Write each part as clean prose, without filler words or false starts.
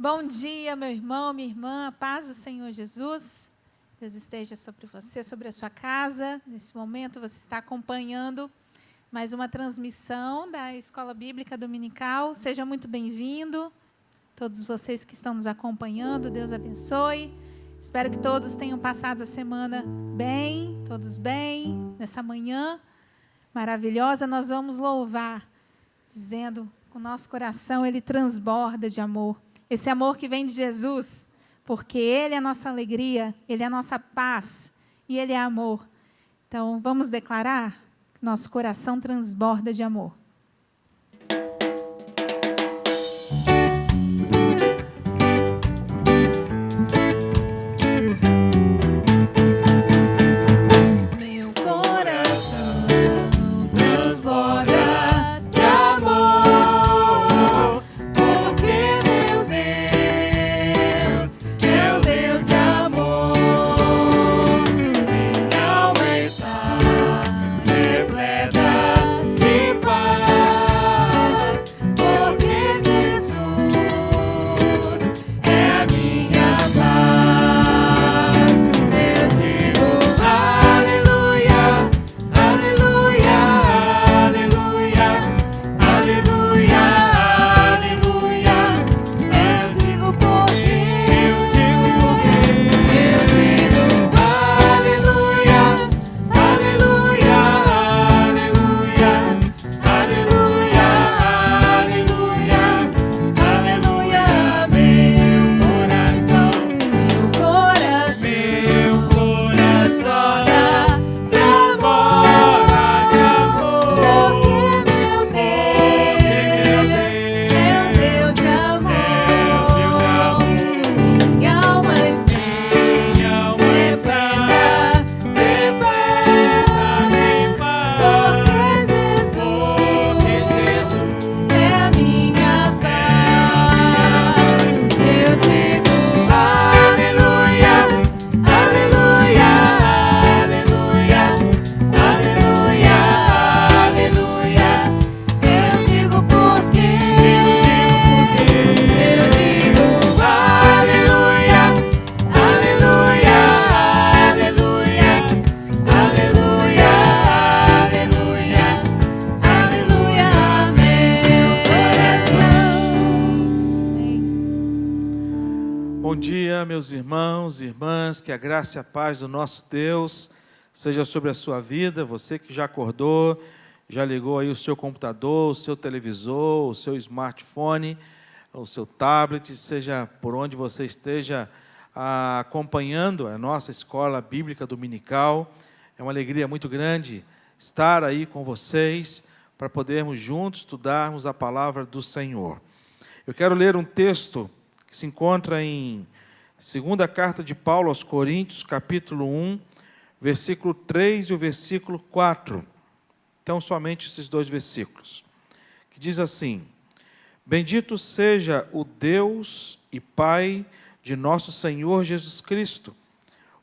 Bom dia, meu irmão, minha irmã, a paz do Senhor Jesus. Deus esteja sobre você, sobre a sua casa. Nesse momento você está acompanhando mais uma transmissão da Escola Bíblica Dominical. Seja muito bem-vindo. Todos vocês que estão nos acompanhando, Deus abençoe. Espero que todos tenham passado a semana bem, todos bem. Nessa manhã maravilhosa, nós vamos louvar, dizendo que o nosso coração, ele transborda de amor. Esse amor que vem de Jesus, porque Ele é a nossa alegria, Ele é a nossa paz e Ele é amor. Então, vamos declarar que nosso coração transborda de amor. Meus irmãos e irmãs, que a graça e a paz do nosso Deus seja sobre a sua vida. Você que já acordou, já ligou aí o seu computador, o seu televisor, o seu smartphone, o seu tablet, seja por onde você esteja acompanhando a nossa Escola Bíblica Dominical. É uma alegria muito grande estar aí com vocês para podermos juntos estudarmos a palavra do Senhor. Eu quero ler um texto que se encontra em Segunda carta de Paulo aos Coríntios, capítulo 1, versículo 3 e o versículo 4. Então, somente esses dois versículos. Que diz assim: Bendito seja o Deus e Pai de nosso Senhor Jesus Cristo,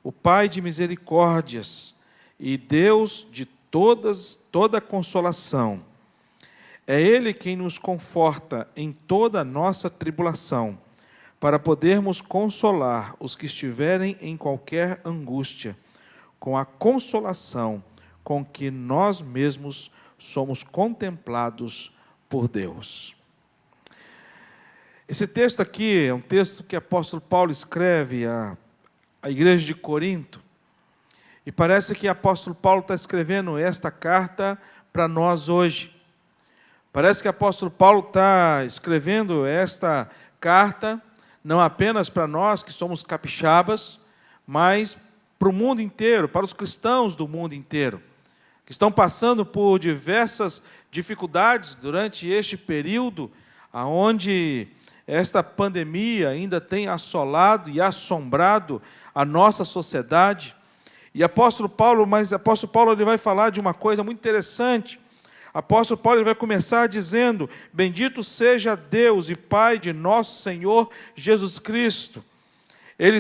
o Pai de misericórdias e Deus de toda consolação. É Ele quem nos conforta em toda a nossa tribulação, para podermos consolar os que estiverem em qualquer angústia, com a consolação com que nós mesmos somos contemplados por Deus. Esse texto aqui é um texto que o apóstolo Paulo escreve à igreja de Corinto, e parece que o apóstolo Paulo está escrevendo esta carta para nós hoje. Parece que o apóstolo Paulo está escrevendo esta carta não apenas para nós que somos capixabas, mas para o mundo inteiro, para os cristãos do mundo inteiro, que estão passando por diversas dificuldades durante este período, onde esta pandemia ainda tem assolado e assombrado a nossa sociedade. E apóstolo Paulo ele vai falar de uma coisa muito interessante. Apóstolo Paulo ele vai começar dizendo: bendito seja Deus e Pai de nosso Senhor Jesus Cristo. Ele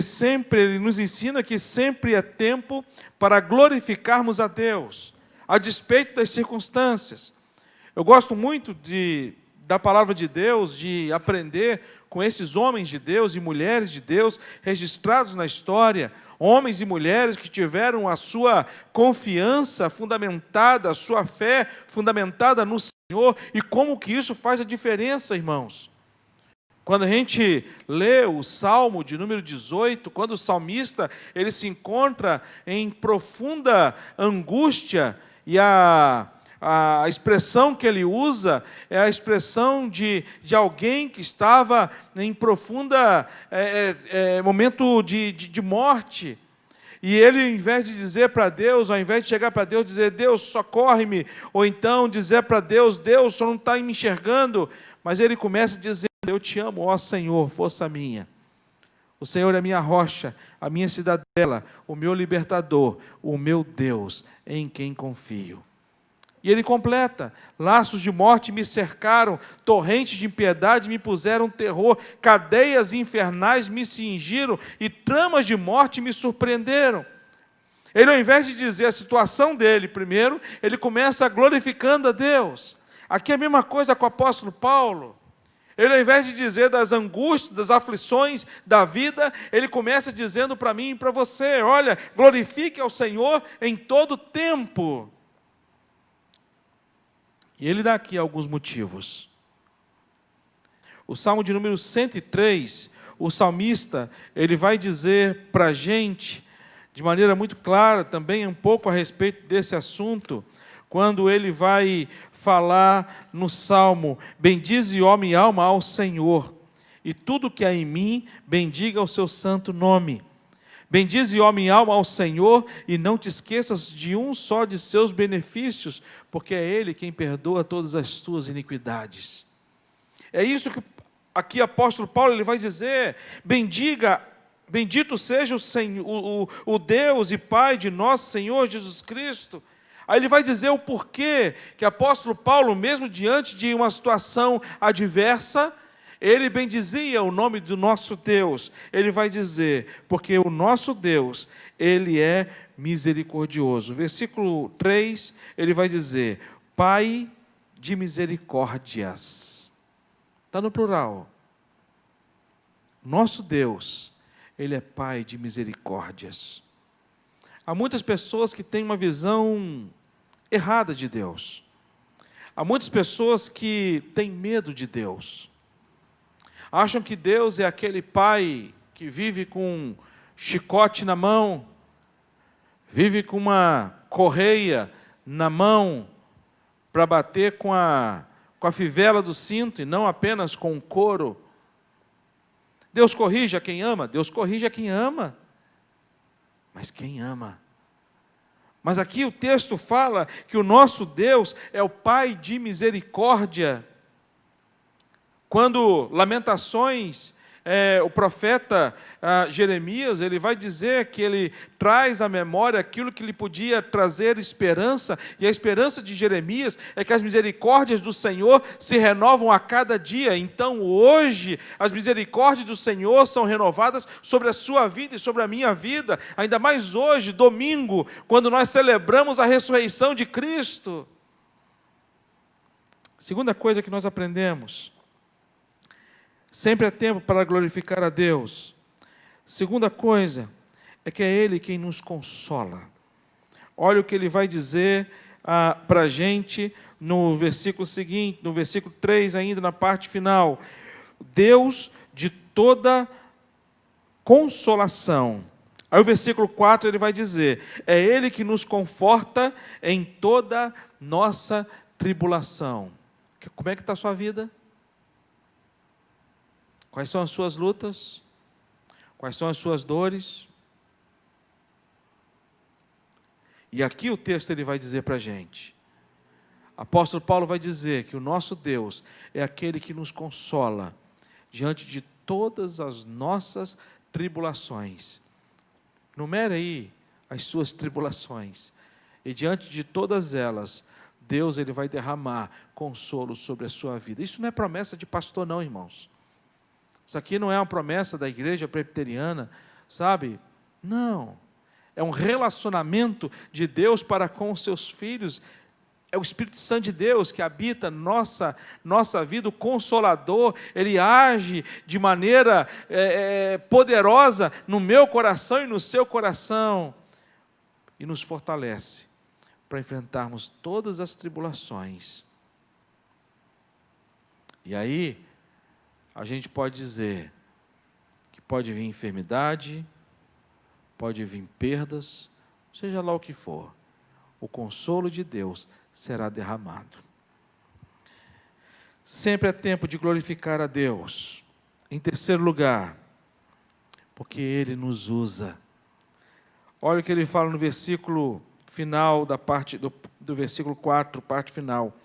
nos ensina que sempre é tempo para glorificarmos a Deus. a despeito das circunstâncias. Eu gosto muito da palavra de Deus, de aprender com esses homens de Deus e mulheres de Deus registrados na história, homens e mulheres que tiveram a sua confiança fundamentada, a sua fé fundamentada no Senhor, e como que isso faz a diferença, irmãos. Quando a gente lê o Salmo de número 18, quando o salmista ele se encontra em profunda angústia, e a expressão que ele usa é a expressão de alguém que estava em profunda momento de morte. E ele, ao invés de dizer para Deus, ao invés de chegar para Deus e dizer, Deus, socorre-me, ou então dizer para Deus, Deus, o Senhor não está me enxergando, mas ele começa dizendo, eu te amo, ó Senhor, força minha. O Senhor é a minha rocha, a minha cidadela, o meu libertador, o meu Deus, em quem confio. E ele completa, laços de morte me cercaram, torrentes de impiedade me puseram terror, cadeias infernais me cingiram e tramas de morte me surpreenderam. Ele, ao invés de dizer a situação dele primeiro, ele começa glorificando a Deus. Aqui é a mesma coisa com o apóstolo Paulo. Ele, ao invés de dizer das angústias, das aflições da vida, ele começa dizendo para mim e para você, olha, glorifique ao Senhor em todo tempo. E ele dá aqui alguns motivos. O Salmo de número 103, o salmista, ele vai dizer para a gente, de maneira muito clara, também um pouco a respeito desse assunto, quando ele vai falar no Salmo, bendize, ó minha alma, ao Senhor, e tudo que há em mim, bendiga o seu santo nome. Bendize, ó minha alma, ao Senhor, e não te esqueças de um só de seus benefícios, porque é Ele quem perdoa todas as tuas iniquidades. É isso que aqui o apóstolo Paulo ele vai dizer, bendito seja o Senhor, o Deus e Pai de nosso Senhor Jesus Cristo. Aí ele vai dizer o porquê que o apóstolo Paulo, mesmo diante de uma situação adversa, ele bendizia o nome do nosso Deus. Ele vai dizer, porque o nosso Deus, Ele é misericordioso. Versículo 3, ele vai dizer, Pai de misericórdias. Está no plural. Nosso Deus, Ele é Pai de misericórdias. Há muitas pessoas que têm uma visão errada de Deus. Há muitas pessoas que têm medo de Deus. Acham que Deus é aquele pai que vive com um chicote na mão, vive com uma correia na mão para bater com a fivela do cinto e não apenas com o couro. Deus corrige a quem ama? Deus corrige a quem ama. Mas quem ama? Mas aqui o texto fala que o nosso Deus é o Pai de misericórdia. Quando Lamentações, o profeta Jeremias, ele vai dizer que ele traz à memória aquilo que lhe podia trazer esperança, e a esperança de Jeremias é que as misericórdias do Senhor se renovam a cada dia. Então hoje, as misericórdias do Senhor são renovadas sobre a sua vida e sobre a minha vida, ainda mais hoje, domingo, quando nós celebramos a ressurreição de Cristo. Segunda coisa que nós aprendemos, sempre é tempo para glorificar a Deus. Segunda coisa, é que é Ele quem nos consola. Olha o que Ele vai dizer para a gente no versículo seguinte, no versículo 3 ainda, na parte final. Deus de toda consolação. Aí o versículo 4 ele vai dizer, é Ele que nos conforta em toda nossa tribulação. Como é que está a sua vida? Quais são as suas lutas? Quais são as suas dores? E aqui o texto ele vai dizer para a gente. O apóstolo Paulo vai dizer que o nosso Deus é aquele que nos consola diante de todas as nossas tribulações. Numere aí as suas tribulações. E diante de todas elas, Deus ele vai derramar consolo sobre a sua vida. Isso não é promessa de pastor não, irmãos. Isso aqui não é uma promessa da igreja presbiteriana, sabe? Não. É um relacionamento de Deus para com os seus filhos. É o Espírito Santo de Deus que habita nossa vida, o Consolador. Ele age de maneira poderosa no meu coração e no seu coração. E nos fortalece para enfrentarmos todas as tribulações. E aí, a gente pode dizer que pode vir enfermidade, pode vir perdas, seja lá o que for, o consolo de Deus será derramado. Sempre é tempo de glorificar a Deus. Em terceiro lugar, porque Ele nos usa. Olha o que ele fala no versículo final, da parte do versículo 4, parte final.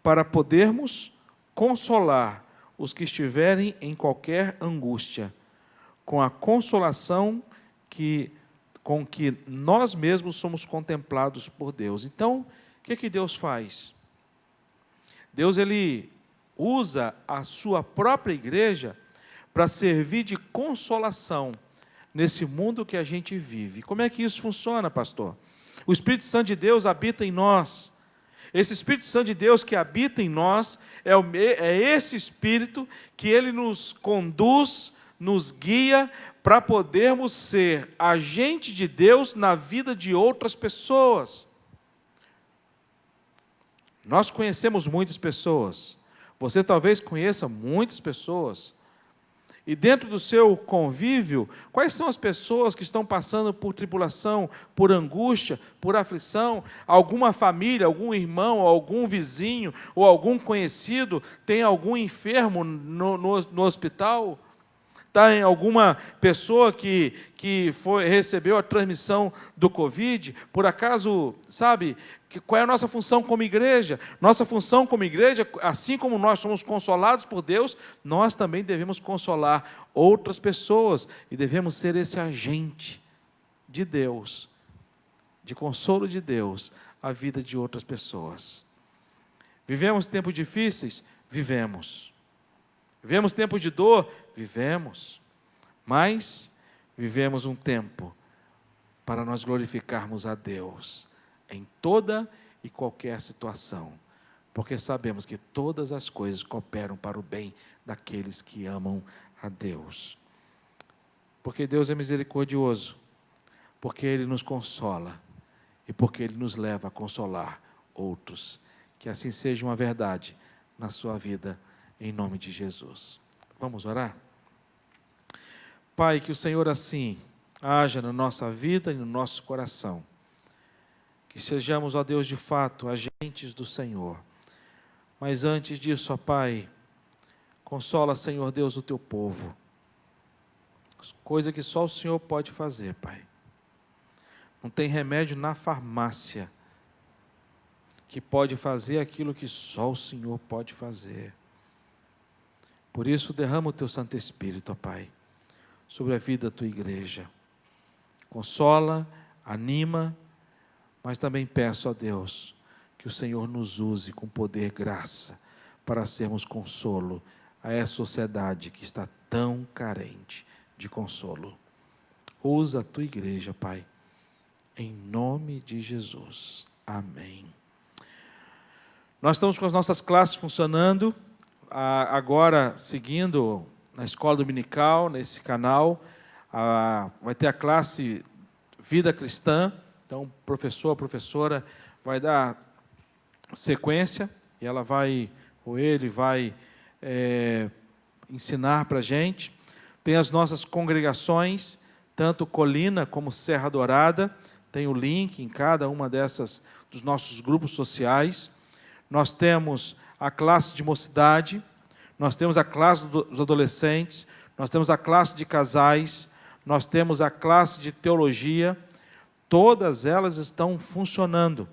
Para podermos consolar os que estiverem em qualquer angústia, com a consolação com que nós mesmos somos contemplados por Deus. Então, o que Deus faz? Deus, Ele usa a sua própria igreja para servir de consolação nesse mundo que a gente vive. Como é que isso funciona, pastor? O Espírito Santo de Deus habita em nós. Esse Espírito Santo de Deus que habita em nós, é esse Espírito que Ele nos conduz, nos guia, para podermos ser agente de Deus na vida de outras pessoas. Nós conhecemos muitas pessoas. Você talvez conheça muitas pessoas. E dentro do seu convívio, quais são as pessoas que estão passando por tribulação, por angústia, por aflição? Alguma família, algum irmão, algum vizinho, ou algum conhecido tem algum enfermo no hospital? Tem alguma pessoa que recebeu a transmissão do Covid? Por acaso, sabe, qual é a nossa função como igreja? Nossa função como igreja, assim como nós somos consolados por Deus, nós também devemos consolar outras pessoas e devemos ser esse agente de Deus, de consolo de Deus, à vida de outras pessoas. Vivemos tempos difíceis? Vivemos. Vivemos tempos de dor? Vivemos. Mas vivemos um tempo para nós glorificarmos a Deus em toda e qualquer situação, porque sabemos que todas as coisas cooperam para o bem daqueles que amam a Deus. Porque Deus é misericordioso, porque Ele nos consola e porque Ele nos leva a consolar outros. Que assim seja uma verdade na sua vida, em nome de Jesus. Vamos orar? Pai, que o Senhor assim haja na nossa vida e no nosso coração. Que sejamos, ó Deus, de fato, agentes do Senhor. Mas antes disso, ó Pai, consola, Senhor Deus, o teu povo. Coisa que só o Senhor pode fazer, Pai. Não tem remédio na farmácia que pode fazer aquilo que só o Senhor pode fazer. Por isso, derrama o teu Santo Espírito, ó Pai, sobre a vida da tua igreja. Consola, anima, mas também peço a Deus que o Senhor nos use com poder e graça para sermos consolo a essa sociedade que está tão carente de consolo. Usa a tua igreja, Pai, em nome de Jesus. Amém. Nós estamos com as nossas classes funcionando, agora seguindo na escola dominical, nesse canal, vai ter a classe Vida Cristã. Então, o professor, a professora vai dar sequência e ela vai, ou ele vai ensinar para a gente. Tem as nossas congregações, tanto Colina como Serra Dourada, tem o link em cada uma dessas dos nossos grupos sociais. Nós temos a classe de mocidade, nós temos a classe dos adolescentes, nós temos a classe de casais, nós temos a classe de teologia. Todas elas estão funcionando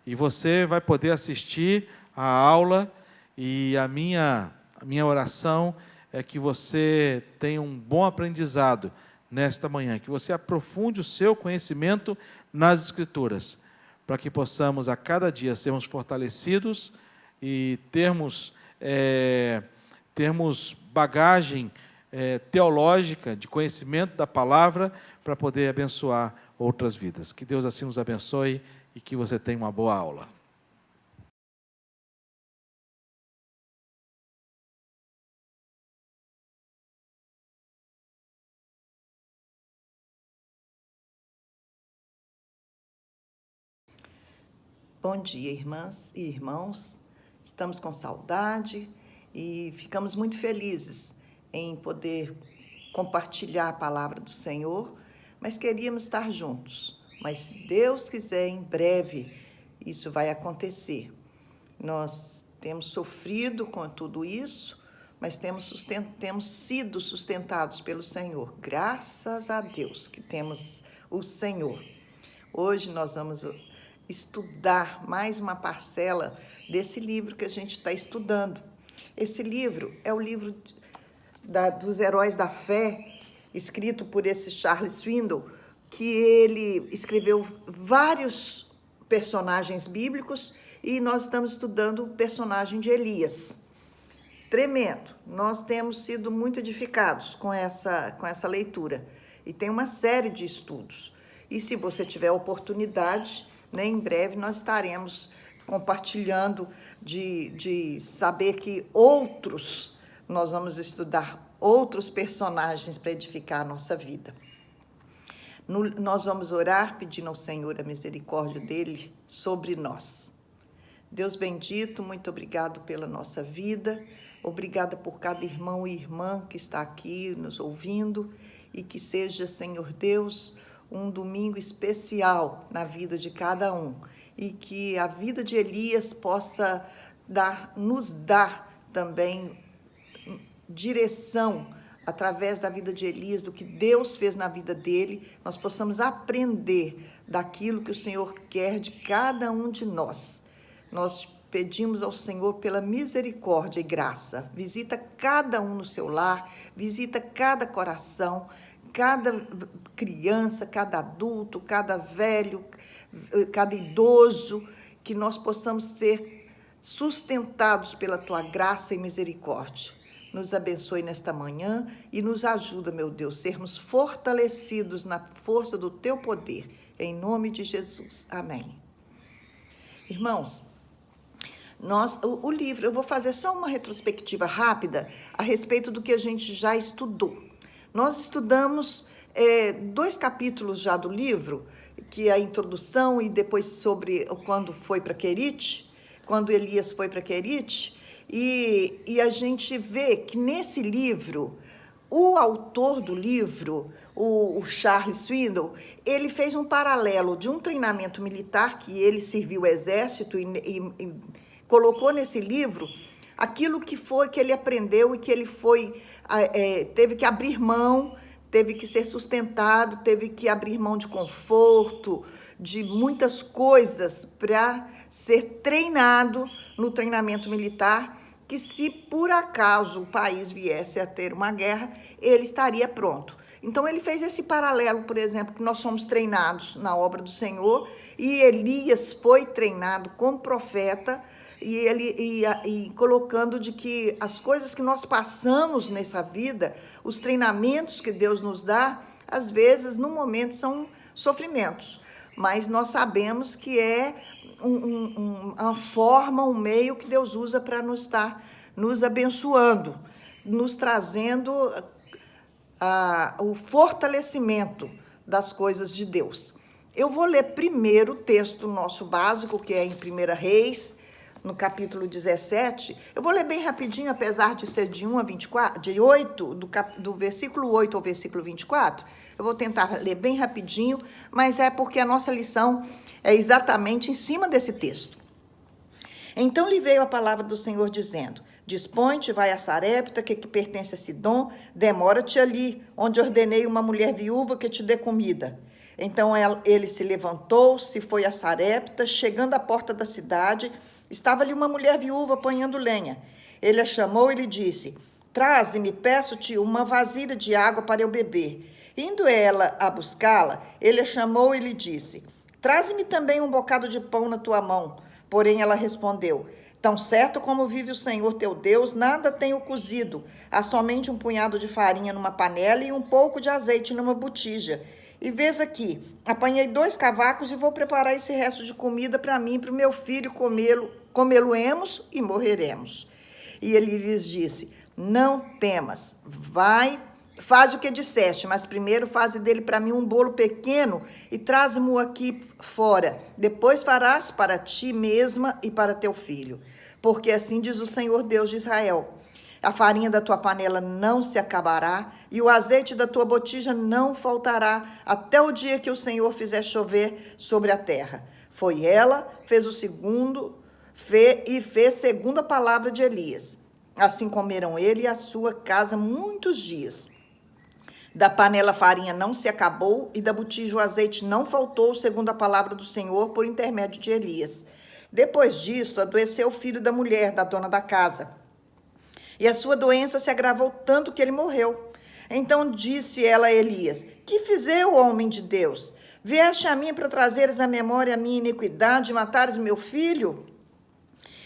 e você vai poder assistir a aula, e a minha oração é que você tenha um bom aprendizado nesta manhã, que você aprofunde o seu conhecimento nas Escrituras, para que possamos a cada dia sermos fortalecidos e termos bagagem teológica, de conhecimento da palavra, para poder abençoar outras vidas. Que Deus assim nos abençoe e que você tenha uma boa aula. Bom dia, irmãs e irmãos. Estamos com saudade e ficamos muito felizes em poder compartilhar a palavra do Senhor, mas queríamos estar juntos. Mas se Deus quiser, em breve isso vai acontecer. Nós temos sofrido com tudo isso, mas temos sido sustentados pelo Senhor. Graças a Deus que temos o Senhor. Hoje nós vamos estudar mais uma parcela desse livro que a gente está estudando. Esse livro é o livro dos Heróis da Fé, escrito por esse Charles Swindoll, que ele escreveu vários personagens bíblicos e nós estamos estudando o personagem de Elias. Tremendo! Nós temos sido muito edificados com essa leitura e tem uma série de estudos. E se você tiver oportunidade, em breve nós estaremos compartilhando de saber que nós vamos estudar outros personagens para edificar a nossa vida. Nós vamos orar pedindo ao Senhor a misericórdia dele sobre nós. Deus bendito, muito obrigado pela nossa vida, obrigada por cada irmão e irmã que está aqui nos ouvindo e que seja, Senhor Deus, um domingo especial na vida de cada um e que a vida de Elias possa nos dar também direção através da vida de Elias, do que Deus fez na vida dele, nós possamos aprender daquilo que o Senhor quer de cada um de nós. Nós pedimos ao Senhor pela misericórdia e graça. Visita cada um no seu lar, visita cada coração, cada criança, cada adulto, cada velho, cada idoso, que nós possamos ser sustentados pela tua graça e misericórdia. Nos abençoe nesta manhã e nos ajuda, meu Deus, sermos fortalecidos na força do teu poder, em nome de Jesus. Amém. Irmãos, o livro, eu vou fazer só uma retrospectiva rápida a respeito do que a gente já estudou. Nós estudamos 2 capítulos já do livro, que é a introdução e depois sobre quando foi para Querite, quando Elias foi para Querite, e a gente vê que nesse livro, o autor do livro, o Charles Swindoll, ele fez um paralelo de um treinamento militar que ele serviu o exército e colocou nesse livro aquilo que ele aprendeu e que ele teve que abrir mão, teve que ser sustentado, teve que abrir mão de conforto, de muitas coisas para ser treinado no treinamento militar, que se por acaso o país viesse a ter uma guerra, ele estaria pronto. Então ele fez esse paralelo, por exemplo, que nós somos treinados na obra do Senhor, e Elias foi treinado como profeta, e colocando de que as coisas que nós passamos nessa vida, os treinamentos que Deus nos dá, às vezes, no momento, são sofrimentos. Mas nós sabemos que é uma forma, um meio que Deus usa para nos abençoando, nos trazendo o fortalecimento das coisas de Deus. Eu vou ler primeiro o texto nosso básico, que é em 1 Reis, no capítulo 17, eu vou ler bem rapidinho, apesar de ser de 1 a 24, de 8, do versículo 8 ao versículo 24, eu vou tentar ler bem rapidinho, mas é porque a nossa lição é exatamente em cima desse texto. Então lhe veio a palavra do Senhor dizendo: dispõe-te, vai a Sarepta, que pertence a Sidom, demora-te ali, onde ordenei uma mulher viúva que te dê comida. Então ele se levantou, se foi a Sarepta, chegando à porta da cidade, estava ali uma mulher viúva apanhando lenha. Ele a chamou e lhe disse: traze-me, peço-te, uma vasilha de água para eu beber. Indo ela a buscá-la, ele a chamou e lhe disse: traze-me também um bocado de pão na tua mão. Porém ela respondeu: tão certo como vive o Senhor teu Deus, nada tenho cozido, há somente um punhado de farinha numa panela e um pouco de azeite numa botija. E vês aqui, apanhei 2 cavacos e vou preparar esse resto de comida para mim e para o meu filho comê-lo-emos e morreremos. E ele lhes disse, não temas, vai, faz o que disseste, mas primeiro faze dele para mim um bolo pequeno e traze-mo aqui fora. Depois farás para ti mesma e para teu filho. Porque assim diz o Senhor Deus de Israel, a farinha da tua panela não se acabará e o azeite da tua botija não faltará até o dia que o Senhor fizer chover sobre a terra. Foi ela, fez segundo a palavra de Elias. Assim comeram ele e a sua casa muitos dias. Da panela a farinha não se acabou e da botija o azeite não faltou, segundo a palavra do Senhor, por intermédio de Elias. Depois disto, adoeceu o filho da mulher, da dona da casa. E a sua doença se agravou tanto que ele morreu. Então disse ela a Elias, que fizeu, homem de Deus? Vieste a mim para trazeres à memória a minha iniquidade e matares meu filho?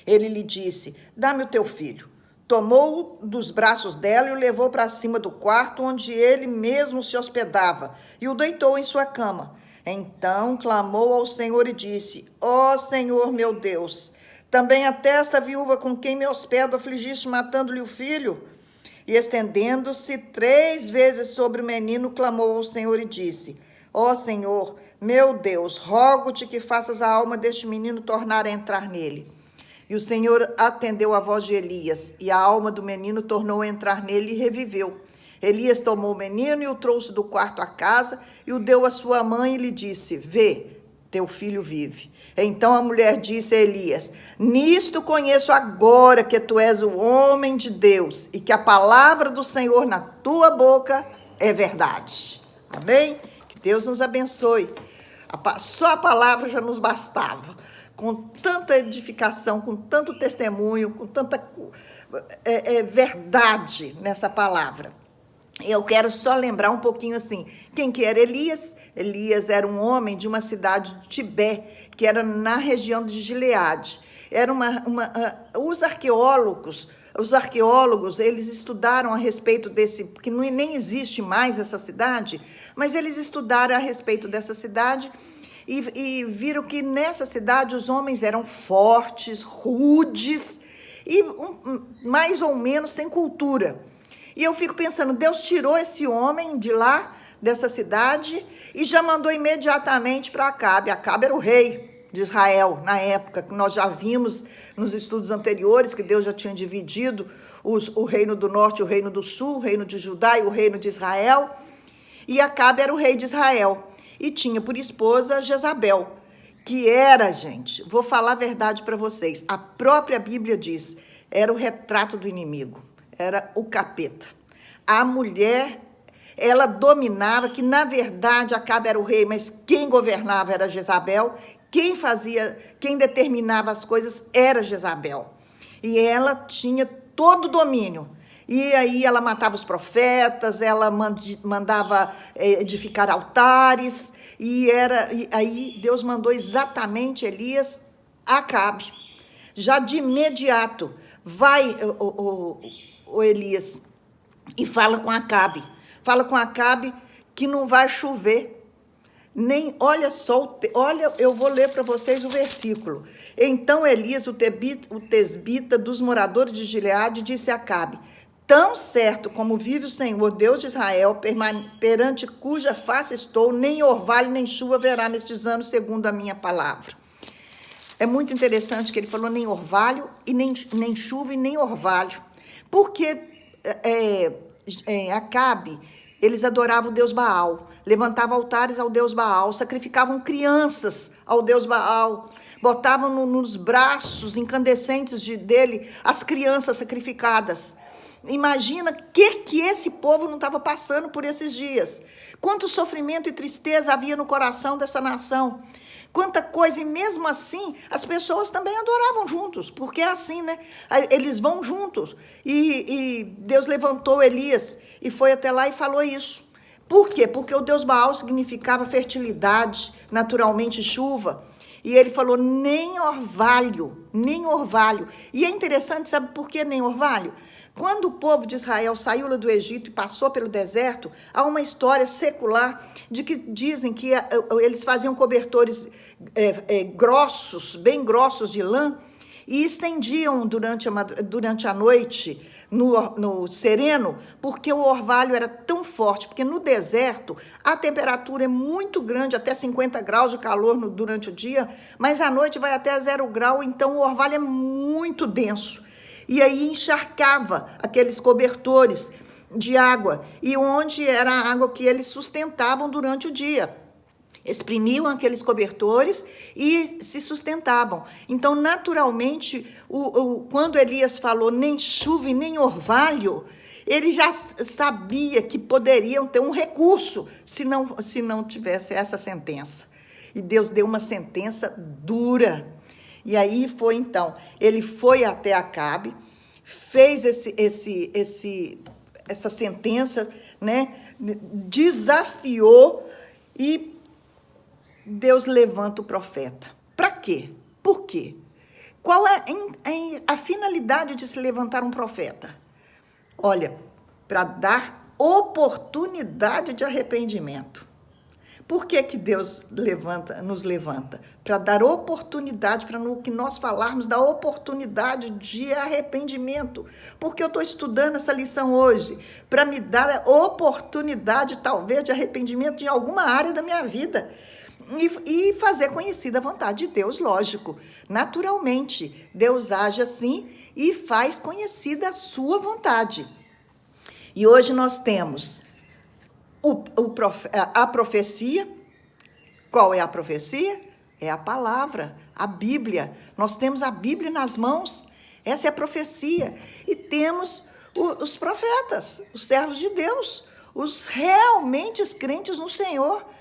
Ele lhe disse, dá-me o teu filho. Tomou-o dos braços dela e o levou para cima do quarto onde ele mesmo se hospedava e o deitou em sua cama. Então clamou ao Senhor e disse, ó Senhor meu Deus, também até esta viúva com quem me hospedo afligiste matando-lhe o filho? E estendendo-se 3 vezes sobre o menino, clamou ao Senhor e disse, ó Senhor meu Deus, rogo-te que faças a alma deste menino tornar a entrar nele. E o Senhor atendeu a voz de Elias, e a alma do menino tornou a entrar nele e reviveu. Elias tomou o menino e o trouxe do quarto à casa, e o deu à sua mãe e lhe disse, vê, teu filho vive. Então a mulher disse a Elias, nisto conheço agora que tu és o homem de Deus, e que a palavra do Senhor na tua boca é verdade. Amém? Que Deus nos abençoe. Só a palavra já nos bastava. Com tanta edificação, com tanto testemunho, com tanta verdade nessa palavra. Eu quero só lembrar um pouquinho assim, quem que era Elias? Elias era um homem de uma cidade de Tibé, que era na região de Gileade. Era os arqueólogos, eles estudaram a respeito desse, porque nem existe mais essa cidade, mas eles estudaram a respeito dessa cidade e viram que nessa cidade os homens eram fortes, rudes e mais ou menos sem cultura. E eu fico pensando, Deus tirou esse homem de lá, dessa cidade, e já mandou imediatamente para Acabe. Acabe era o rei de Israel na época, que nós já vimos nos estudos anteriores, que Deus já tinha dividido o reino do norte, o reino do sul, o reino de Judá e o reino de Israel. E Acabe era o rei de Israel. E tinha por esposa Jezabel, que era, gente, vou falar a verdade para vocês, a própria Bíblia diz, era o retrato do inimigo, era o capeta. A mulher, ela dominava, que na verdade Acabe era o rei, mas quem governava era Jezabel, quem determinava as coisas era Jezabel. E ela tinha todo o domínio. E aí ela matava os profetas, ela mandava edificar altares, e aí Deus mandou exatamente Elias a Acabe. Já de imediato, vai o Elias e fala com Acabe. Fala com Acabe que não vai chover. Olha só, eu vou ler para vocês o versículo. Então Elias, o tesbita dos moradores de Gileade, disse a Acabe, tão certo como vive o Senhor, Deus de Israel, perante cuja face estou, nem orvalho nem chuva haverá nestes anos, segundo a minha palavra. É muito interessante que ele falou nem orvalho, e nem chuva e nem orvalho. Porque Acabe, eles adoravam o Deus Baal, levantavam altares ao Deus Baal, sacrificavam crianças ao Deus Baal, botavam nos braços incandescentes dele as crianças sacrificadas. Imagina o que esse povo não estava passando por esses dias. Quanto sofrimento e tristeza havia no coração dessa nação. Quanta coisa, e mesmo assim, as pessoas também adoravam juntos, porque é assim, né? Eles vão juntos. E Deus levantou Elias e foi até lá e falou isso. Por quê? Porque o Deus Baal significava fertilidade, naturalmente chuva. E ele falou, nem orvalho, nem orvalho. E é interessante, sabe por que nem orvalho? Quando o povo de Israel saiu lá do Egito e passou pelo deserto, há uma história secular de que dizem que eles faziam cobertores grossos, bem grossos de lã, e estendiam durante a noite no sereno, porque o orvalho era tão forte, porque no deserto a temperatura é muito grande, até 50 graus de calor durante o dia, mas à noite vai até 0 grau, então o orvalho é muito denso. E aí encharcava aqueles cobertores de água, e onde era a água que eles sustentavam durante o dia. Exprimiam aqueles cobertores e se sustentavam. Então, naturalmente, quando Elias falou nem chuva e nem orvalho, ele já sabia que poderiam ter um recurso se não tivesse essa sentença. E Deus deu uma sentença dura. E aí foi então, ele foi até Acabe, fez essa sentença, né? Desafiou e Deus levanta o profeta. Para quê? Por quê? Qual é a finalidade de se levantar um profeta? Olha, para dar oportunidade de arrependimento. Por que Deus nos levanta? Para dar oportunidade, para no que nós falarmos da oportunidade de arrependimento. Porque eu estou estudando essa lição hoje, para me dar a oportunidade, talvez, de arrependimento em alguma área da minha vida. E fazer conhecida a vontade de Deus, lógico. Naturalmente, Deus age assim e faz conhecida a sua vontade. E hoje nós temos a profecia. Qual é a profecia? É a palavra, a Bíblia. Nós temos a Bíblia nas mãos. Essa é a profecia. E temos os profetas, os servos de Deus, os realmente crentes no Senhor.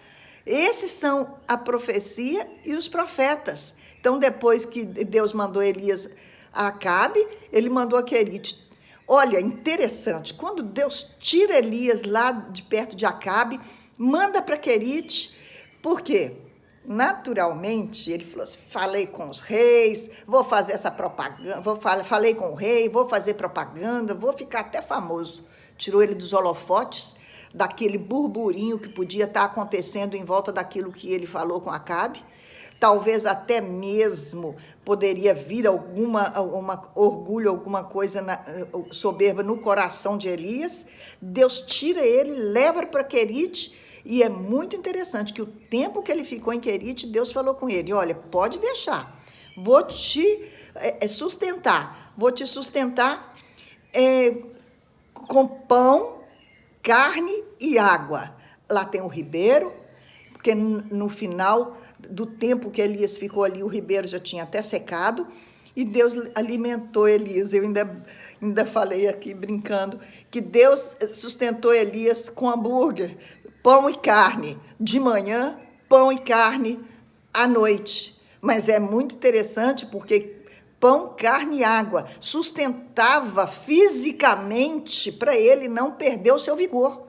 Esses são a profecia e os profetas. Então, depois que Deus mandou Elias a Acabe, ele mandou a Querite. Olha, interessante, quando Deus tira Elias lá de perto de Acabe, manda para Querite, por quê? Naturalmente, ele falou assim, falei com os reis, vou fazer essa propaganda, falei com o rei, vou fazer propaganda, vou ficar até famoso. Tirou ele dos holofotes, daquele burburinho que podia estar acontecendo em volta daquilo que ele falou com Acabe. Talvez até mesmo poderia vir alguma orgulho, alguma coisa soberba no coração de Elias. Deus tira ele, leva para Querite, e é muito interessante que o tempo que ele ficou em Querite, Deus falou com ele, olha, pode deixar, vou te sustentar, com pão, carne e água. Lá tem o ribeiro, porque no final do tempo que Elias ficou ali, o ribeiro já tinha até secado, e Deus alimentou Elias. Eu ainda falei aqui, brincando, que Deus sustentou Elias com hambúrguer, pão e carne, de manhã, pão e carne à noite. Mas é muito interessante, porque pão, carne e água sustentava fisicamente para ele não perder o seu vigor.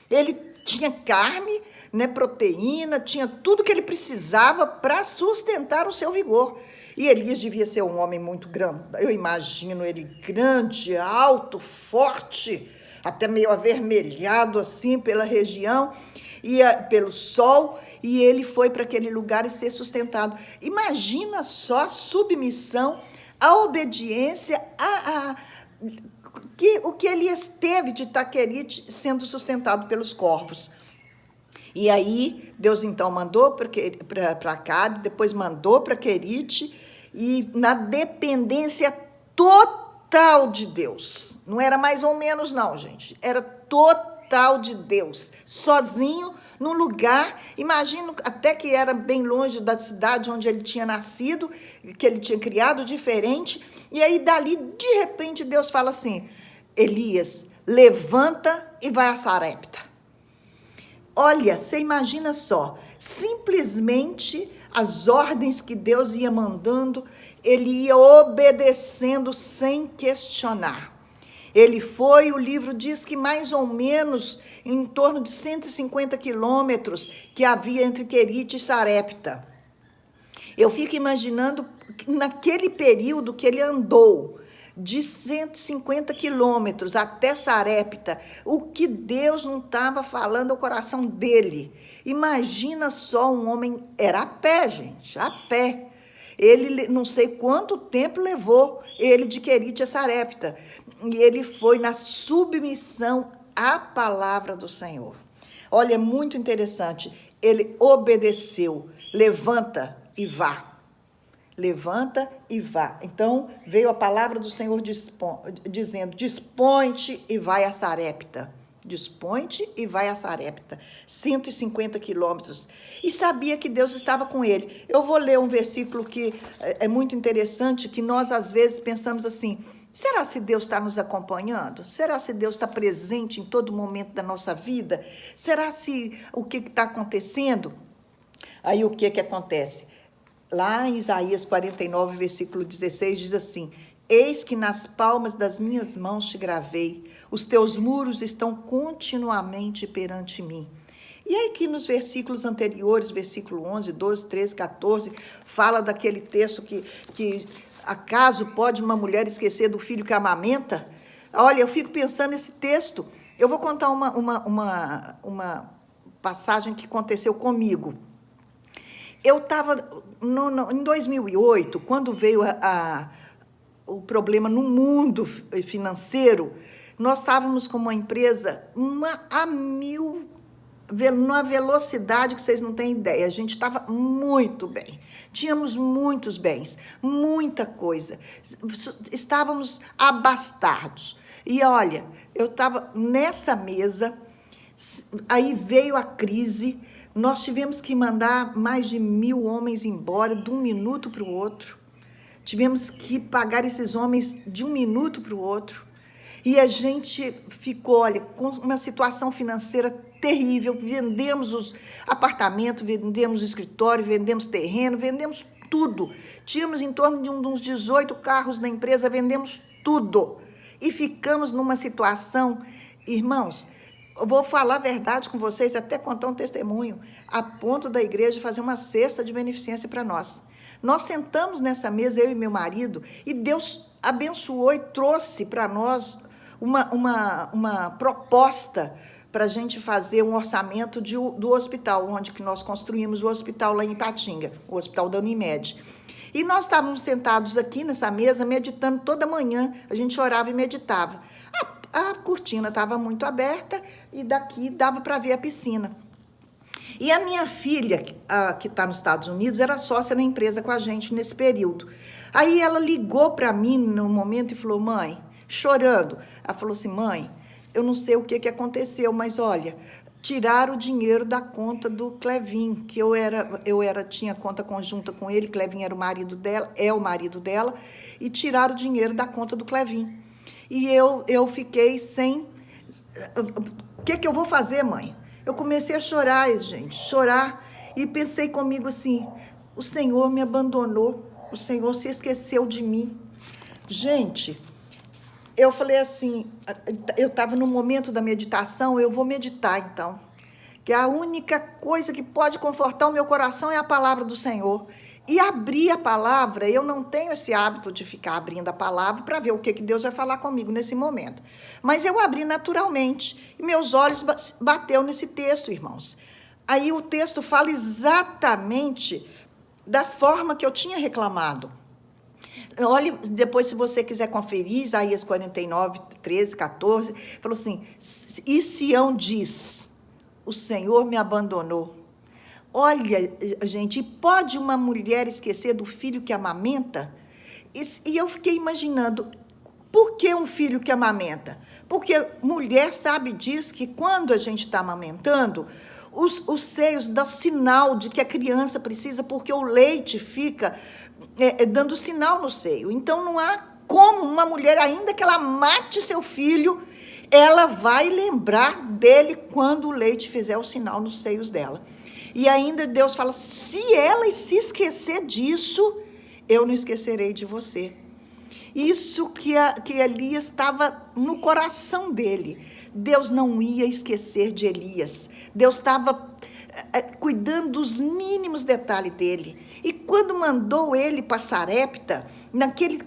Ele tinha carne, né, proteína, tinha tudo que ele precisava para sustentar o seu vigor. E Elias devia ser um homem muito grande. Eu imagino ele grande, alto, forte, até meio avermelhado assim pela região, pelo sol. E ele foi para aquele lugar e ser sustentado. Imagina só a submissão, a obediência, o que Elias teve de Querite sendo sustentado pelos corvos. E aí, Deus então mandou para Acabe, depois mandou para Querite, e na dependência total de Deus. Não era mais ou menos não, gente. Era total de Deus. Sozinho, num lugar, imagino até que era bem longe da cidade onde ele tinha nascido, que ele tinha criado diferente, e aí dali, de repente, Deus fala assim, Elias, levanta e vai a Sarepta. Olha, você imagina só, simplesmente as ordens que Deus ia mandando, ele ia obedecendo sem questionar. Ele foi, o livro diz que mais ou menos em torno de 150 quilômetros que havia entre Querite e Sarepta. Eu fico imaginando naquele período que ele andou de 150 quilômetros até Sarepta. O que Deus não estava falando ao coração dele? Imagina só, um homem, era a pé, gente, a pé. Ele, não sei quanto tempo levou ele de Querite a Sarepta. E ele foi na submissão à palavra do Senhor. Olha, é muito interessante. Ele obedeceu. Levanta e vá. Levanta e vá. Então, veio a palavra do Senhor dizendo, dispõe-te e vai a Sarepta. Dispõe-te e vai a Sarepta. 150 quilômetros. E sabia que Deus estava com ele. Eu vou ler um versículo que é muito interessante, que nós às vezes pensamos assim, será se Deus está nos acompanhando? Será se Deus está presente em todo momento da nossa vida? Será se o que está acontecendo? Aí o que acontece? Lá em Isaías 49, versículo 16, diz assim, eis que nas palmas das minhas mãos te gravei, os teus muros estão continuamente perante mim. E aí que nos versículos anteriores, versículo 11, 12, 13, 14, fala daquele texto que acaso pode uma mulher esquecer do filho que amamenta? Olha, eu fico pensando nesse texto. Eu vou contar uma passagem que aconteceu comigo. Eu estava, em 2008, quando veio o problema no mundo financeiro, nós estávamos com uma empresa a mil, numa velocidade que vocês não têm ideia. A gente estava muito bem, tínhamos muitos bens, muita coisa, estávamos abastados. E olha, eu estava nessa mesa, aí veio a crise, nós tivemos que mandar mais de 1.000 homens embora de um minuto para o outro. Tivemos que pagar esses homens de um minuto para o outro. E a gente ficou, olha, com uma situação financeira terrível. Vendemos os apartamentos, vendemos o escritório, vendemos terreno, vendemos tudo. Tínhamos em torno de uns 18 carros na empresa, vendemos tudo. E ficamos numa situação, irmãos, eu vou falar a verdade com vocês, até contar um testemunho, a ponto da igreja fazer uma cesta de beneficência para nós. Nós sentamos nessa mesa, eu e meu marido, e Deus abençoou e trouxe para nós uma proposta para a gente fazer um orçamento do hospital, onde que nós construímos o hospital lá em Ipatinga, o hospital da Unimed. E nós estávamos sentados aqui nessa mesa, meditando toda manhã, a gente orava e meditava. A cortina estava muito aberta e daqui dava para ver a piscina. E a minha filha, que está nos Estados Unidos, era sócia na empresa com a gente nesse período. Aí ela ligou para mim no momento e falou, mãe, chorando, ela falou assim, mãe, eu não sei o que aconteceu, mas olha, tiraram o dinheiro da conta do Clevin, que eu tinha conta conjunta com ele, Clevin era o marido dela, é o marido dela, e tiraram o dinheiro da conta do Clevin. E eu fiquei sem... O que eu vou fazer, mãe? Eu comecei a chorar, gente, chorar. E pensei comigo assim, o Senhor me abandonou, o Senhor se esqueceu de mim. Gente, eu falei assim, eu estava no momento da meditação, eu vou meditar então. Que a única coisa que pode confortar o meu coração é a palavra do Senhor. E abrir a palavra, eu não tenho esse hábito de ficar abrindo a palavra para ver o que Deus vai falar comigo nesse momento. Mas eu abri naturalmente e meus olhos bateu nesse texto, irmãos. Aí o texto fala exatamente da forma que eu tinha reclamado. Olhe, depois se você quiser conferir, Isaías 49, 13, 14, falou assim, e Sião diz, o Senhor me abandonou. Olha, gente, pode uma mulher esquecer do filho que amamenta? E eu fiquei imaginando, por que um filho que amamenta? Porque mulher sabe disso, que quando a gente está amamentando, os seios dão sinal de que a criança precisa, porque o leite fica dando sinal no seio. Então, não há como uma mulher, ainda que ela mate seu filho, ela vai lembrar dele quando o leite fizer o sinal nos seios dela. E ainda Deus fala, se ela se esquecer disso, eu não esquecerei de você. Isso que Elias estava no coração dele. Deus não ia esquecer de Elias. Deus estava cuidando dos mínimos detalhes dele. E quando mandou ele para Sarepta, naquele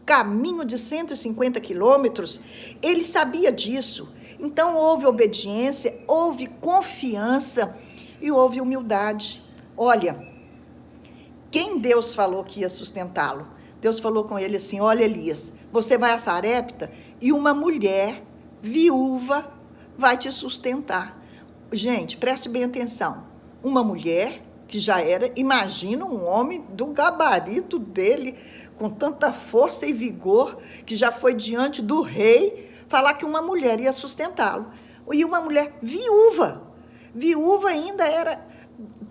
caminho de 150 quilômetros, ele sabia disso. Então houve obediência, houve confiança e houve humildade. Olha, quem Deus falou que ia sustentá-lo? Deus falou com ele assim: olha, Elias, você vai a Sarepta e uma mulher viúva vai te sustentar. Gente, preste bem atenção. Uma mulher que já era, imagina um homem do gabarito dele, com tanta força e vigor, que já foi diante do rei, falar que uma mulher ia sustentá-lo. E uma mulher viúva. Viúva ainda era,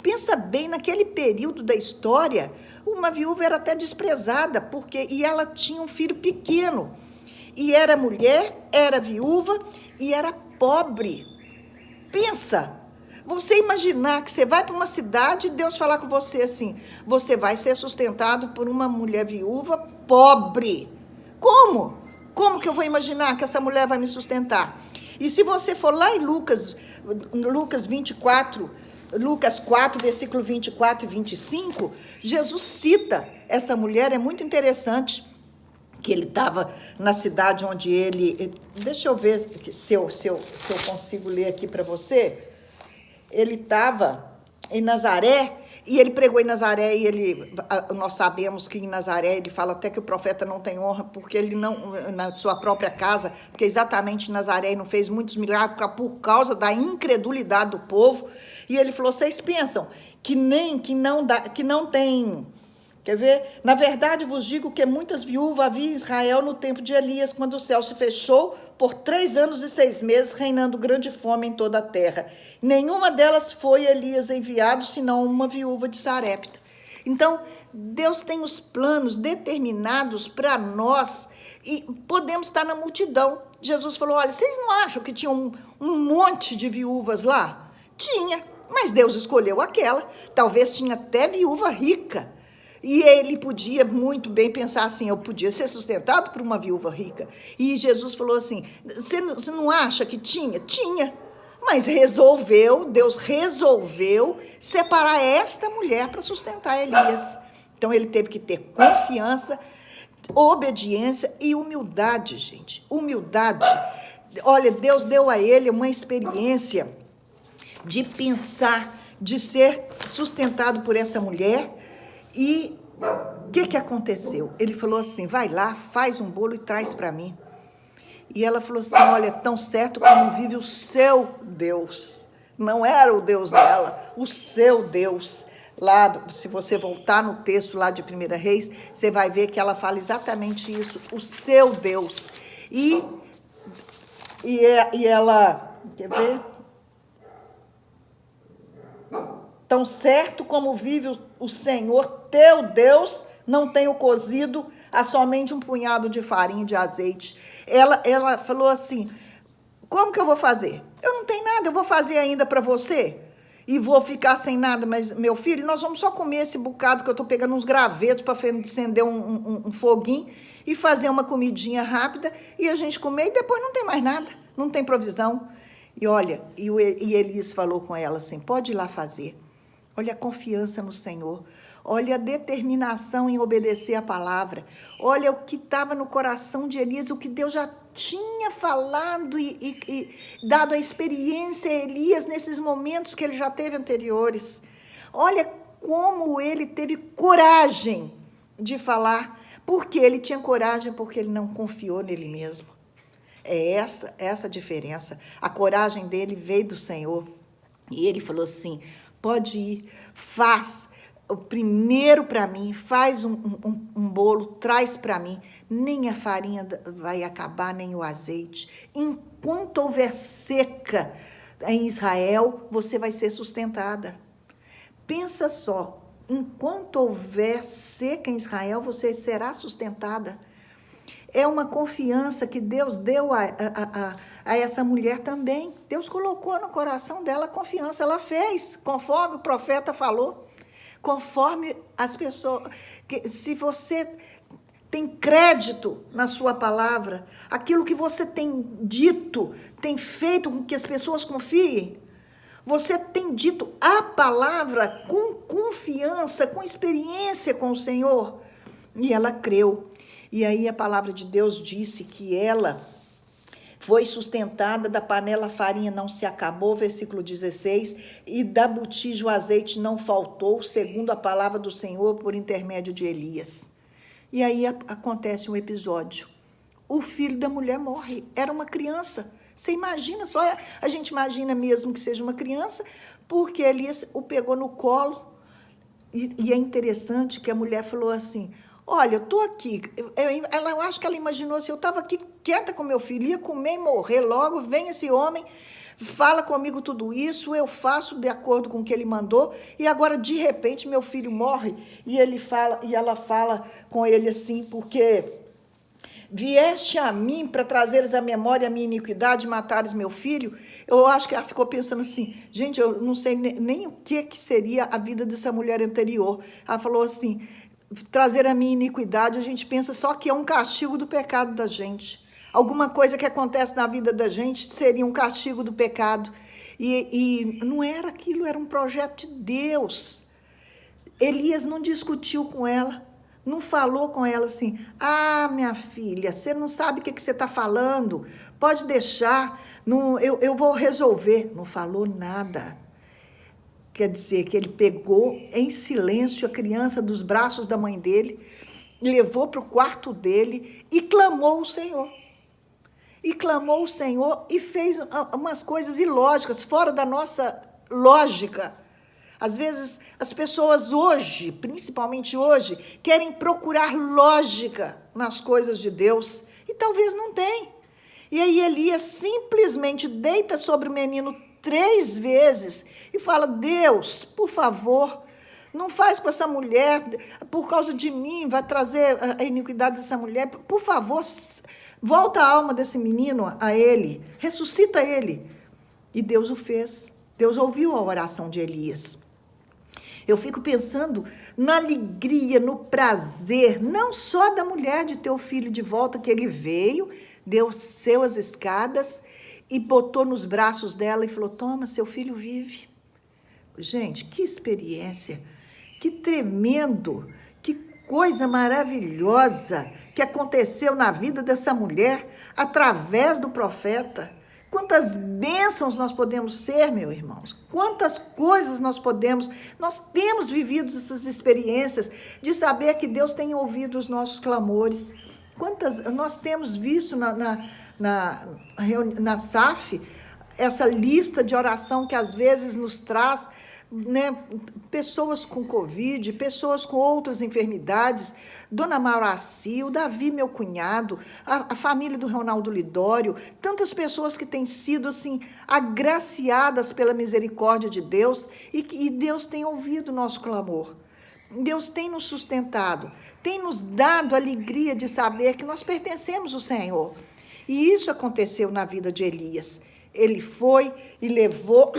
pensa bem, naquele período da história, uma viúva era até desprezada, e ela tinha um filho pequeno. E era mulher, era viúva e era pobre. Pensa, você imaginar que você vai para uma cidade e Deus falar com você assim: você vai ser sustentado por uma mulher viúva pobre. Como? Como que eu vou imaginar que essa mulher vai me sustentar? E se você for lá em Lucas 4, versículo 24 e 25, Jesus cita essa mulher. É muito interessante que ele estava na cidade onde ele... Deixa eu ver se eu consigo ler aqui para você. Ele estava em Nazaré, e ele pregou em Nazaré, e nós sabemos que em Nazaré ele fala até que o profeta não tem honra, porque ele não, na sua própria casa, porque exatamente em Nazaré ele não fez muitos milagres por causa da incredulidade do povo. E ele falou: vocês pensam que não tem... Quer ver? Na verdade vos digo que muitas viúvas havia em Israel no tempo de Elias, quando o céu se fechou por 3 anos e 6 meses, reinando grande fome em toda a terra. Nenhuma delas foi Elias enviado, senão uma viúva de Sarepta. Então, Deus tem os planos determinados para nós e podemos estar na multidão. Jesus falou: olha, vocês não acham que tinha um monte de viúvas lá? Tinha, mas Deus escolheu aquela. Talvez tinha até viúva rica. E ele podia muito bem pensar assim: eu podia ser sustentado por uma viúva rica. E Jesus falou assim: você não acha que tinha? Tinha. Mas Deus resolveu separar esta mulher para sustentar Elias. Então ele teve que ter confiança, obediência e humildade, gente. Humildade. Olha, Deus deu a ele uma experiência de pensar, de ser sustentado por essa mulher. E o que aconteceu? Ele falou assim: vai lá, faz um bolo e traz para mim. E ela falou assim: olha, tão certo como vive o seu Deus. Não era o Deus dela, o seu Deus. Lá, se você voltar no texto lá de 1 Reis, você vai ver que ela fala exatamente isso, o seu Deus. E ela, quer ver? Tão certo como vive o Senhor, teu Deus, não tenho cozido a somente um punhado de farinha e de azeite. Ela falou assim: como que eu vou fazer? Eu não tenho nada, eu vou fazer ainda para você? E vou ficar sem nada, mas, meu filho, nós vamos só comer esse bocado que eu estou pegando uns gravetos para acender um foguinho e fazer uma comidinha rápida e a gente comer e depois não tem mais nada, não tem provisão. E olha, e Elias falou com ela assim: pode ir lá fazer. Olha a confiança no Senhor, olha a determinação em obedecer a palavra, olha o que estava no coração de Elias, o que Deus já tinha falado e dado a experiência a Elias nesses momentos que ele já teve anteriores. Olha como ele teve coragem de falar, porque ele tinha coragem, porque ele não confiou nele mesmo. É essa a diferença. A coragem dele veio do Senhor e ele falou assim: pode ir, faz o primeiro para mim, faz um bolo, traz para mim. Nem a farinha vai acabar, nem o azeite. Enquanto houver seca em Israel, você vai ser sustentada. Pensa só, enquanto houver seca em Israel, você será sustentada. É uma confiança que Deus deu a essa mulher também. Deus colocou no coração dela a confiança. Ela fez, conforme o profeta falou. Conforme as pessoas... Se você tem crédito na sua palavra, aquilo que você tem dito, tem feito com que as pessoas confiem, você tem dito a palavra com confiança, com experiência com o Senhor. E ela creu. E aí a palavra de Deus disse que ela foi sustentada, da panela a farinha não se acabou, versículo 16, e da botija o azeite não faltou, segundo a palavra do Senhor por intermédio de Elias. E aí acontece um episódio. O filho da mulher morre, era uma criança. Você imagina, só a gente imagina mesmo que seja uma criança, porque Elias o pegou no colo. E é interessante que a mulher falou assim, olha, eu estou aqui. Eu acho que ela imaginou assim, eu estava aqui quieta com meu filho, ia comer e morrer logo, vem esse homem, fala comigo tudo isso, eu faço de acordo com o que ele mandou, e agora, de repente, meu filho morre, e ela fala com ele assim, porque vieste a mim para trazeres à memória a minha iniquidade e matares meu filho. Eu acho que ela ficou pensando assim, gente, eu não sei nem o que seria a vida dessa mulher anterior. Ela falou assim, trazer a minha iniquidade, a gente pensa só que é um castigo do pecado da gente. Alguma coisa que acontece na vida da gente seria um castigo do pecado. E não era aquilo, era um projeto de Deus. Elias não discutiu com ela, não falou com ela assim, minha filha, você não sabe o que você está falando, pode deixar, não, eu vou resolver. Não falou nada. Quer dizer que ele pegou em silêncio a criança dos braços da mãe dele, levou para o quarto dele e clamou o Senhor. E clamou o Senhor e fez umas coisas ilógicas, fora da nossa lógica. Às vezes, as pessoas hoje, principalmente hoje, querem procurar lógica nas coisas de Deus, e talvez não tem. E aí Elias simplesmente deita sobre o menino 3 vezes e fala, Deus, por favor, não faz com essa mulher, por causa de mim, vai trazer a iniquidade dessa mulher, por favor, volta a alma desse menino a ele, ressuscita ele. E Deus o fez, Deus ouviu a oração de Elias. Eu fico pensando na alegria, no prazer, não só da mulher de ter o filho de volta, que ele veio, desceu as escadas e botou nos braços dela e falou, toma, seu filho vive. Gente, que experiência, que tremendo, que coisa maravilhosa que aconteceu na vida dessa mulher através do profeta. Quantas bênçãos nós podemos ser, meus irmãos, quantas coisas nós temos vivido essas experiências de saber que Deus tem ouvido os nossos clamores. Quantas nós temos visto na SAF, essa lista de oração que às vezes nos traz, né, pessoas com Covid, pessoas com outras enfermidades, Dona Mauraci, o Davi, meu cunhado, a família do Ronaldo Lidório, tantas pessoas que têm sido assim agraciadas pela misericórdia de Deus e Deus tem ouvido o nosso clamor. Deus tem nos sustentado, tem nos dado a alegria de saber que nós pertencemos ao Senhor. E isso aconteceu na vida de Elias. Ele foi e levou...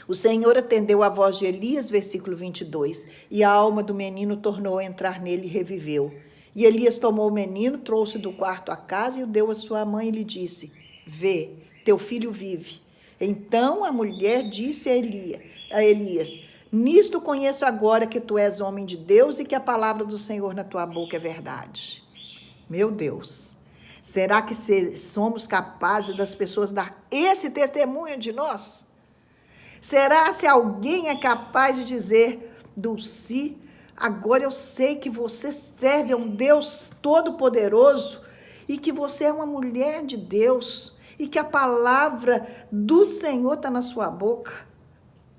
O Senhor atendeu a voz de Elias, versículo 22, e a alma do menino tornou a entrar nele e reviveu. E Elias tomou o menino, trouxe do quarto à casa e o deu à sua mãe e lhe disse, vê, teu filho vive. Então a mulher disse a Elias, nisto conheço agora que tu és homem de Deus e que a palavra do Senhor na tua boca é verdade. Meu Deus, será que somos capazes das pessoas dar esse testemunho de nós? Será se alguém é capaz de dizer, Dulci, agora eu sei que você serve a um Deus todo-poderoso e que você é uma mulher de Deus e que a palavra do Senhor está na sua boca?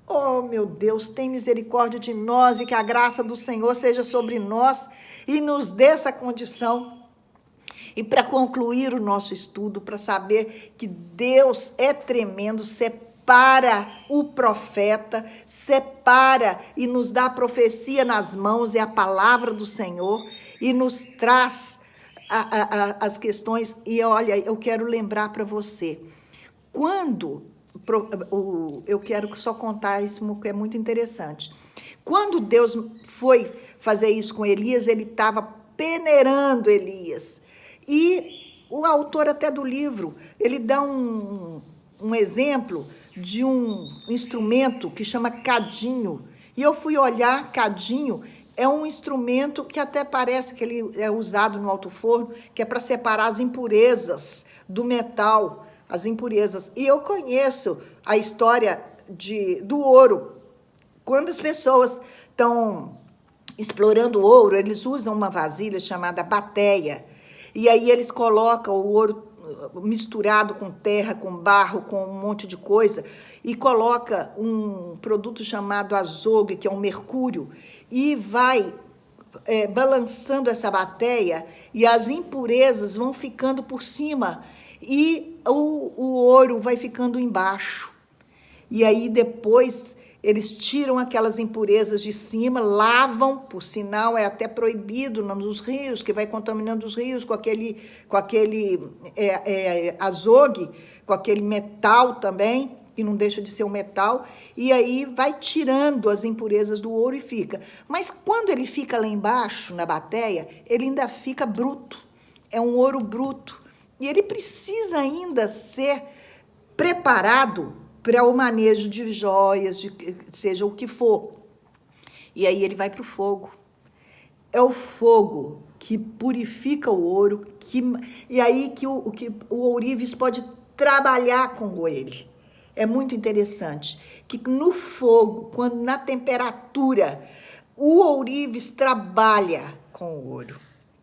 Oh, meu Deus, tem misericórdia de nós e que a graça do Senhor seja sobre nós e nos dê essa condição. E para concluir o nosso estudo, para saber que Deus é tremendo, separa o profeta, separa e nos dá a profecia nas mãos, é a palavra do Senhor, e nos traz as questões. E olha, eu quero lembrar para você, eu quero só contar isso, que é muito interessante. Quando Deus foi fazer isso com Elias, ele estava peneirando Elias. E o autor até do livro, ele dá um exemplo de um instrumento que chama cadinho. E eu fui olhar, cadinho É um instrumento que até parece que ele é usado no alto forno, que é para separar as impurezas do metal, as impurezas. E eu conheço a história do ouro. Quando as pessoas estão explorando o ouro, eles usam uma vasilha chamada bateia. E aí eles colocam o ouro misturado com terra, com barro, com um monte de coisa, e coloca um produto chamado azogue, que é um mercúrio, e vai balançando essa bateia, e as impurezas vão ficando por cima, e o ouro vai ficando embaixo. E aí depois eles tiram aquelas impurezas de cima, lavam, por sinal é até proibido nos rios, que vai contaminando os rios com aquele azogue, com aquele metal também, que não deixa de ser um metal, e aí vai tirando as impurezas do ouro e fica. Mas quando ele fica lá embaixo, na bateia, ele ainda fica bruto, é um ouro bruto, e ele precisa ainda ser preparado para o manejo de joias, seja o que for. E aí ele vai para o fogo. É o fogo que purifica o ouro, e aí que o ourives pode trabalhar com ele. É muito interessante que no fogo, quando na temperatura, o ourives trabalha com o ouro,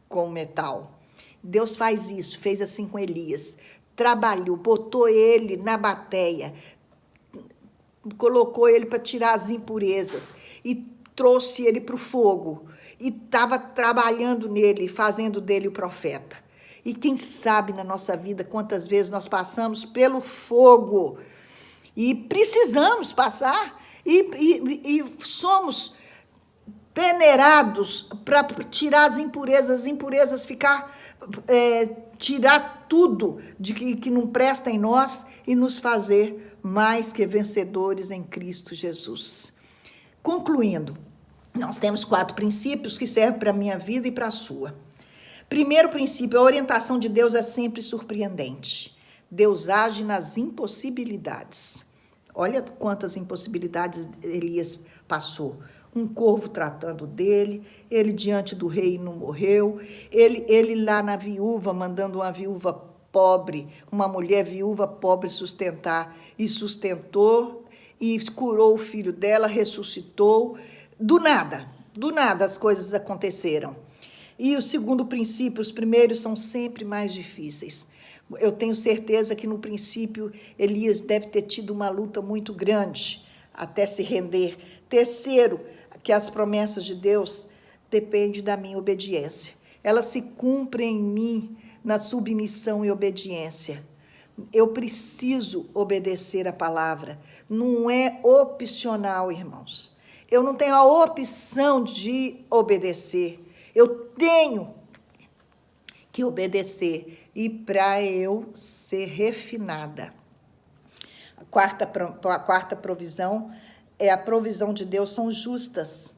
com o metal. Deus faz isso, fez assim com Elias. Trabalhou, botou ele na bateia, colocou ele para tirar as impurezas e trouxe ele para o fogo e estava trabalhando nele, fazendo dele o profeta. E quem sabe na nossa vida quantas vezes nós passamos pelo fogo e precisamos passar e somos peneirados para tirar as impurezas ficar, tirar tudo que não presta em nós e nos fazer mais que vencedores em Cristo Jesus. Concluindo, nós temos 4 princípios que servem para a minha vida e para a sua. Primeiro princípio, a orientação de Deus é sempre surpreendente. Deus age nas impossibilidades. Olha quantas impossibilidades Elias passou. Um corvo tratando dele, ele diante do rei não morreu, ele lá na viúva, mandando uma viúva pobre, uma mulher viúva pobre sustentar, e sustentou, e curou o filho dela, ressuscitou. Do nada as coisas aconteceram. E o segundo princípio, os primeiros são sempre mais difíceis. Eu tenho certeza que no princípio Elias deve ter tido uma luta muito grande até se render. Terceiro, que as promessas de Deus dependem da minha obediência. Elas se cumprem em mim na submissão e obediência. Eu preciso obedecer a palavra. Não é opcional, irmãos. Eu não tenho a opção de obedecer. Eu tenho que obedecer. E para eu ser refinada. A quarta provisão é a provisão de Deus, são justas.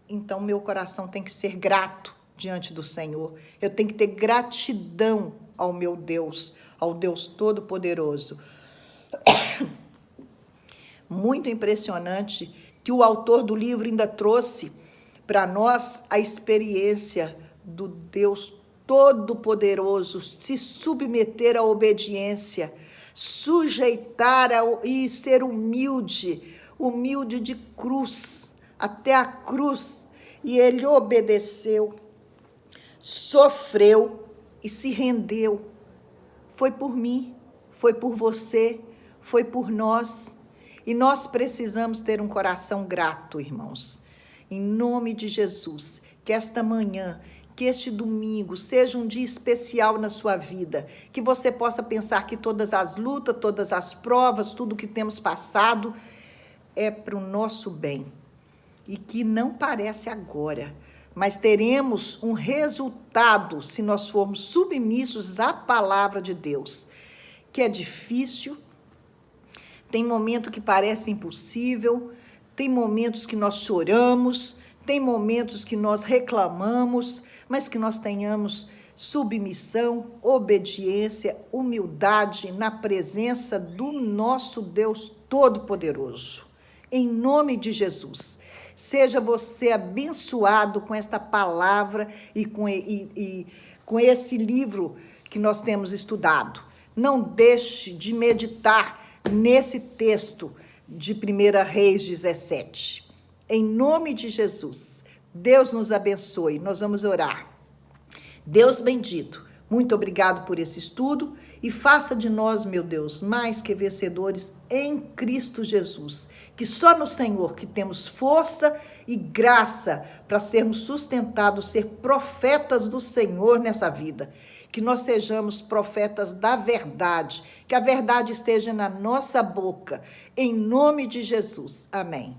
Então, meu coração tem que ser grato diante do Senhor. Eu tenho que ter gratidão ao meu Deus, ao Deus Todo-Poderoso. Muito impressionante que o autor do livro ainda trouxe para nós a experiência do Deus Todo-Poderoso, se submeter à obediência, sujeitar e ser humilde de cruz, até a cruz. E ele obedeceu, sofreu e se rendeu. Foi por mim, foi por você, foi por nós. E nós precisamos ter um coração grato, irmãos. Em nome de Jesus, que esta manhã, que este domingo seja um dia especial na sua vida, que você possa pensar que todas as lutas, todas as provas, tudo que temos passado é para o nosso bem. E que não parece agora, mas teremos um resultado se nós formos submissos à palavra de Deus, que é difícil, tem momento que parece impossível, tem momentos que nós choramos, tem momentos que nós reclamamos, mas que nós tenhamos submissão, obediência, humildade na presença do nosso Deus Todo-Poderoso. Em nome de Jesus. Seja você abençoado com esta palavra e com esse livro que nós temos estudado. Não deixe de meditar nesse texto de 1 Reis 17. Em nome de Jesus, Deus nos abençoe. Nós vamos orar. Deus bendito, muito obrigado por esse estudo e faça de nós, meu Deus, mais que vencedores em Cristo Jesus. Que só no Senhor que temos força e graça para sermos sustentados, ser profetas do Senhor nessa vida. Que nós sejamos profetas da verdade, que a verdade esteja na nossa boca, em nome de Jesus. Amém.